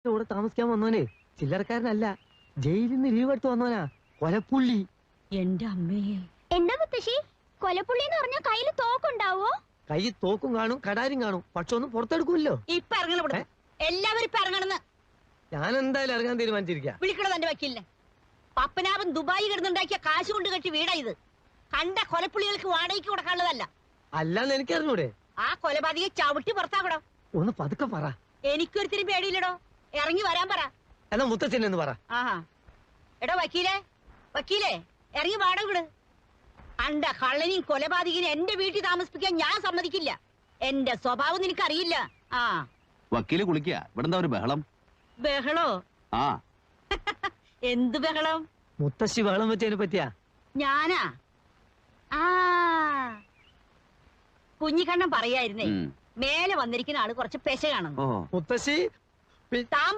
ഇവിടെ താമസിക്കാൻ വന്നോനെ ചില്ലറക്കാരനല്ല, ജയിലിൽ നിന്ന് ലീവ് എടുത്ത് വന്നോനാ കൊലപ്പുള്ളി. എന്റെ അമ്മേ. എന്താ മുത്തശ്ശി, കൊലപ്പുള്ളി എന്ന് പറഞ്ഞാൽ കയ്യിൽ തോക്കുണ്ടാവോ? കൈ തോക്കും കാണും, കടാരും കാണും, പക്ഷെ ഒന്നും പുറത്തെടുക്കൂല്ലോ. ഇപ്പൊ ഇറങ്ങണം ഇവിടെ, എല്ലാവരും ഇപ്പൊ ഇറങ്ങണെന്ന്. ഞാൻ എന്തായാലും ഇറങ്ങാൻ തീരുമാനിച്ചിരിക്കാം. വിളിക്കണത് എന്റെ വക്കീലിനെ. പപ്പനാഭൻ ദുബായി കിടന്നുണ്ടാക്കിയ കാശ് കൊണ്ട് കെട്ടി വീടാ ഇത്. കണ്ട കൊലപ്പുള്ളികൾക്ക് വാടകയ്ക്ക് കൊടുക്കാനുള്ളതല്ല. അല്ലാന്ന് എനിക്കറിഞ്ഞൂടെ? ആ കൊലപാതകയെ ചവിട്ടി പുറത്താക്കടോ. ഒന്ന് പതുക്കെ പറ. എനിക്കൊരുത്തിരി പേടിയില്ലടോ, ഇറങ്ങി വരാൻ പറ. എന്നാ മുത്തച്ഛൻ എന്ന് പറ. ആഹാ, എടോ വക്കീലേ, വക്കീലേ, ഇറങ്ങി വാടക വിട്. കണ്ട കള്ളനെയും കൊലപാതകനെയും എന്റെ വീട്ടിൽ താമസിപ്പിക്കാൻ ഞാൻ സമ്മതിക്കില്ല. എന്റെ സ്വഭാവം നിനക്കറിയില്ല. ആ വക്കീല് കുളിക്കുക. ഇവിടെന്താ ഒരു ബഹളം? ബഹളോ? ആ എന്ത് ബഹളം? മുത്തശ്ശി ബഹളം വെച്ചതിനെ പറ്റിയാ? ഞാനാ? ആ കുഞ്ഞിക്കണ്ണൻ പറയായിരുന്നേ, മേലെ വന്നിരിക്കുന്ന ആള് കുറച്ച് പെശ കാണുന്നു. മുത്തശ്ശി താൻ